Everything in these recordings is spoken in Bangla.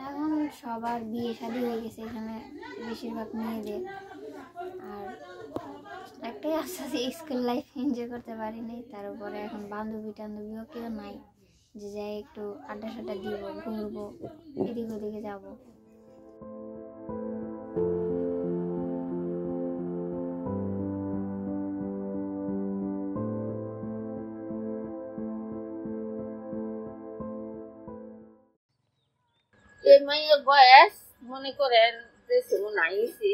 এখন সবার বিয়ে শাদী হয়ে গেছে এখানে বেশিরভাগ মেয়েদের। আর একটাই আশা যে স্কুল লাইফ এনজয় করতে পারি নাই, তার উপরে এখন বান্ধবী টান্ধবীও কেউ নাই যে যাই একটু আড্ডা সাড্ডা দিব, ঘুরবো, এদিক ওদিকে যাবো। এই মাইয়ের বয়স মনে করেন যে শুরু নাইছি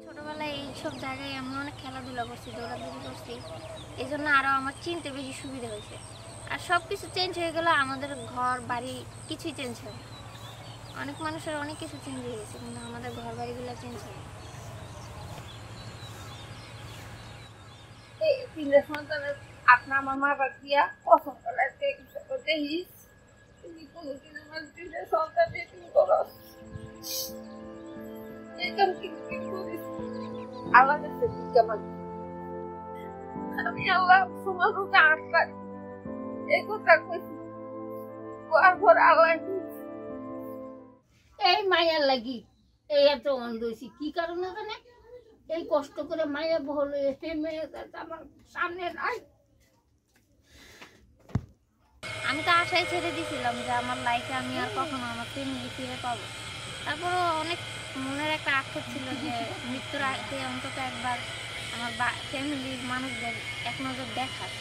ছোটবেলায় এইসব জায়গায় আমি অনেক খেলাধুলা করছি, দৌড়াদৌড়ি করছি, এই জন্য আরো আমার চিনতে বেশি সুবিধা হয়েছে। আর সব কিছু চেঞ্জ হয়ে গেল, আমাদের ঘর বাড়ি কিছুই চেঞ্জ হয়। অনেক মানুষের অনেক কিছু চেঞ্জ হয়ে গেছে, কিন্তু আমাদের ঘর বাড়িগুলো চেঞ্জ হয়। তিনটা সন্তানের আপনার আমার মা বাবা দিয়া পছন্দ লাগছে দেখিস তুমি কোনোদিন আমার তিনটা সন্তান দিয়ে তুমি করো এরকম কি করিস আল্লাহ কাছে কেমন আমি আল্লাহ তোমার রূপে আটকাই এই কথা কইছি পর আল্লাহ এই মায়ের লাগি এই এত অন্ধ হয়েছি কি কারণে জানে? এই কষ্ট করে মায়া বহল হয়েছে, মেয়ে আমার সামনে নাই। আমি তো আশাই ছেড়ে দিয়েছিলাম যে আমার লাইফে আমি আর কখনো আমার ফ্যামিলি ফিরে পাবো। তারপরও অনেক মনের একটা আক্ষেপ ছিল যে মৃত্যুর আগে অন্তত একবার আমার ফ্যামিলির মানুষদের এক নজর দেখার।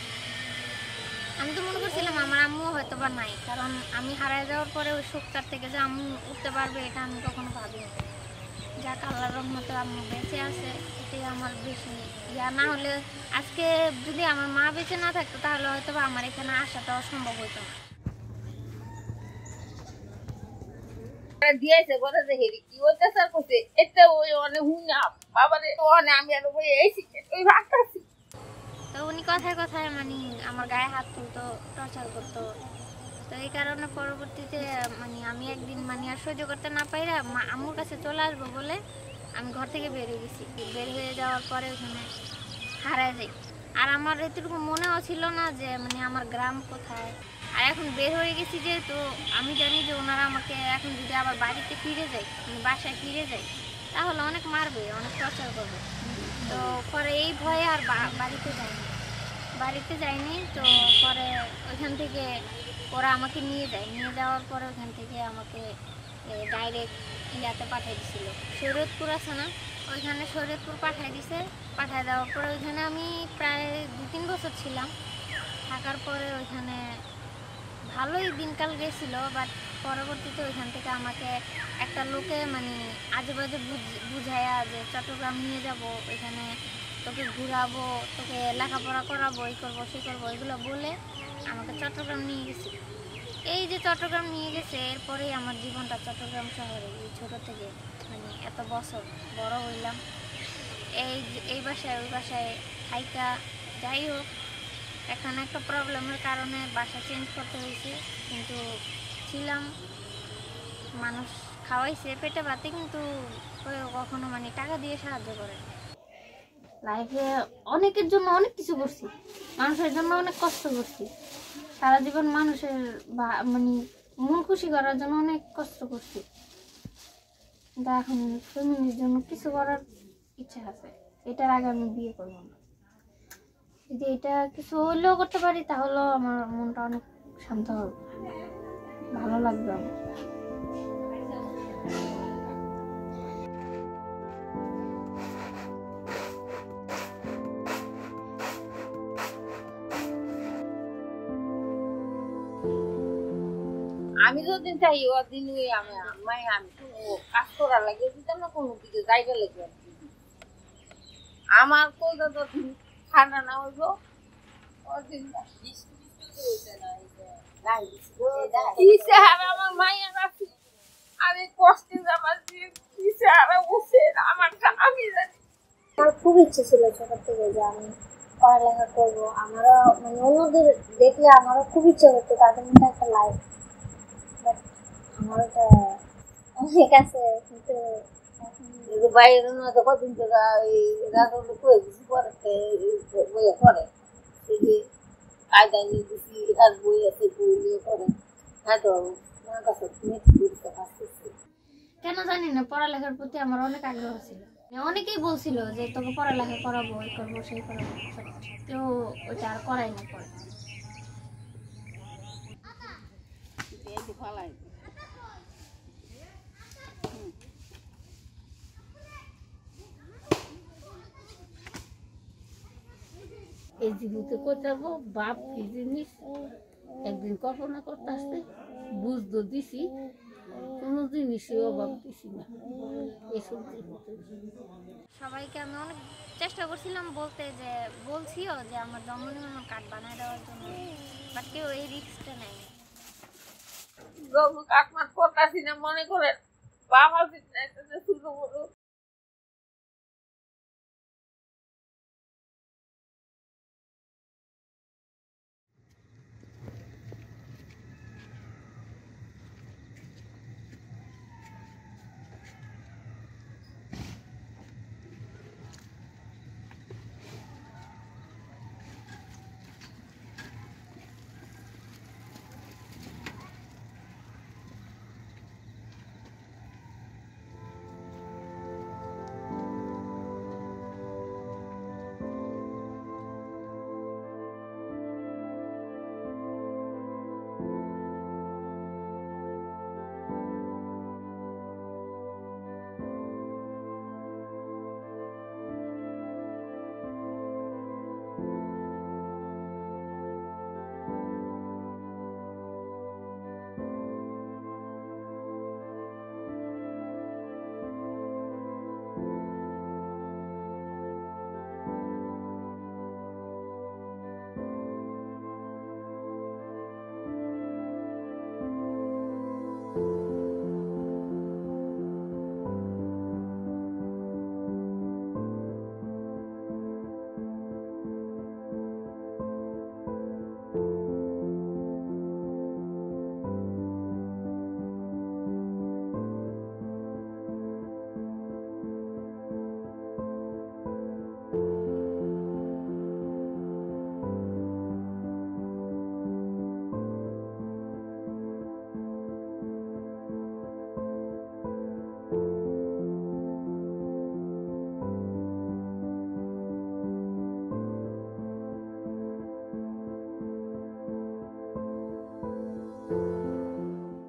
আমি তো মনে করছিলাম আমার আম্মু হয়তো বা নাই, কারণ আমি হারায় যাওয়ার পরে ওই শোকটার থেকে যে আম্মু উঠতে পারবে এটা আমি কখনো ভাবিনি। যাক আল্লাহর রহমতে আম্মু বেঁচে আছে, এটাই আমার বেশি ইয়া। না হলে আজকে যদি আমার মা বেঁচে না থাকতো তাহলে হয়তো বা আমার এখানে আসাটা অসম্ভব হতো না। দিয়েছে বলে যে হেরি কি অত্যাচার করছে এটা ওই অনেক হুনা বাবারে অনেক আমি আর ওই এই শিখে ওই ভাবতেছি। তো উনি কথায় কথায় মানে আমার গায়ে হাত তুলতো, টর্চার করতো। তো এই কারণে পরবর্তীতে মানে আমি একদিন মানে আর সহ্য করতে না পাইরা আম্মুর কাছে চলে আসবো বলে আমি ঘর থেকে বের হয়ে গেছি। বের হয়ে যাওয়ার পরে ওখানে হারায় যাই। আর আমার এতটুকু মনেও ছিল না যে মানে আমার গ্রাম কোথায়। আর এখন বের হয়ে গেছি যেহেতু আমি জানি যে ওনারা আমাকে এখন যদি আবার বাড়িতে ফিরে যাই, মানে বাসায় ফিরে যাই, তাহলে অনেক মারবে, অনেক টর্চার করবে। তো পরে এই ভয়ে আর বাড়িতে যাইনি। তো পরে ওইখান থেকে ওরা আমাকে নিয়ে যাওয়ার পরে ওখান থেকে আমাকে ডাইরেক্ট ইয়াতে পাঠিয়ে দিছিল, শরীয়তপুর আছে না, ওইখানে শরীয়তপুর পাঠিয়ে দেওয়ার পরে ওইখানে আমি প্রায় 2-3 বছর ছিলাম। থাকার পরে ওইখানে ভালোই দিনকাল গেছিল, বাট পরবর্তীতে ওইখান থেকে আমাকে একটা লোকে মানে আজে বাজে বুঝাইয়া যে চট্টগ্রাম নিয়ে যাব, ওইখানে তোকে ঘুরাবো, তোকে লেখাপড়া করাবো, এই করবো সেই করবো, এগুলো বলে আমাকে চট্টগ্রাম নিয়ে গেছিল। এই যে চট্টগ্রাম নিয়ে গেছে, এরপরেই আমার জীবনটা চট্টগ্রাম শহরে, এই ছোটো থেকে মানে এত বছর বড় হইলাম এই বাসায় ওই বাসায় থাইকা। যাই হোক, এখন একটা প্রবলেমের কারণে বাসা চেঞ্জ করতে হয়েছে, কিন্তু ছিলাম, মানুষ খাওয়াইছে পেটে ভাতে, কিন্তু কখনো মানে টাকা দিয়ে সাহায্য করে। লাইফে অনেকের জন্য অনেক কিছু করছি, মানুষের জন্য অনেক কষ্ট করছি, সারা জীবন মানুষের মানে মন খুশি করার জন্য অনেক কষ্ট করছি, কিন্তু এখন ফ্যামিলির জন্য কিছু করার ইচ্ছা আছে। এটার আগে আমি বিয়ে করবো না। যদি এটা কিছু হইলেও করতে পারি তাহলেও আমার মনটা অনেক শান্ত হবে, ভালো লাগবে আমার। আমি যদিন চাই ওদিন আমি মাই আমি কোনো কাজ করার লাগে দিতাম না, কোনো দিকে যাইবার লাগে আমার কোলটা যতদিন ঠান্ডা না হইব ওদিন কি চেহারা আমার মায়ের আছে, আমি কষ্টে আমার যে কি চেহারা বসে আমার আমি জানি। আমার খুব ইচ্ছে ছিল ছোট থেকে যে আমি পড়ালেখা করব, আমারও মানে অন্যদের দেখলে আমারও খুব ইচ্ছে করতো তাদের মধ্যে একটা লাইফ, বাট আমার ওটা অনেক আছে কিন্তু বাইরের মতো কদিন থেকে এই রাখলে কয়ে দিছি পরে বইয়ে পড়ে এই যে কায়দায় নিয়ে দিছি আর বই আছে বই নিয়ে পড়ে। হ্যাঁ তো আমার কাছে মেট্রিক আসতেছি। কেন জানি না পড়ালেখার প্রতি আমার অনেক আগ্রহ ছিল। অনেকেই বলছিল যে তোকে পড়ালেখা করাবো, এই করবো সেই করবো, কেউ ওইটা আর করাই না পরে। এই জীবিত করতে বাপ কি জিনিস একদিন কল্পনা করতে আসতে বুঝতে দিছি, কোনো জিনিসের অভাব দিছি না এসব সবাইকে আমি অনেক চেষ্টা করছিলাম বলতে, যে বলছিও যে আমার জন্ম নিবন্ধন কার্ড বানায় দেওয়ার জন্য, বাট কেউ এই রিস্কটা নেয়নি। কাকমাত করতেছি না মনে করেন বাবা শুরু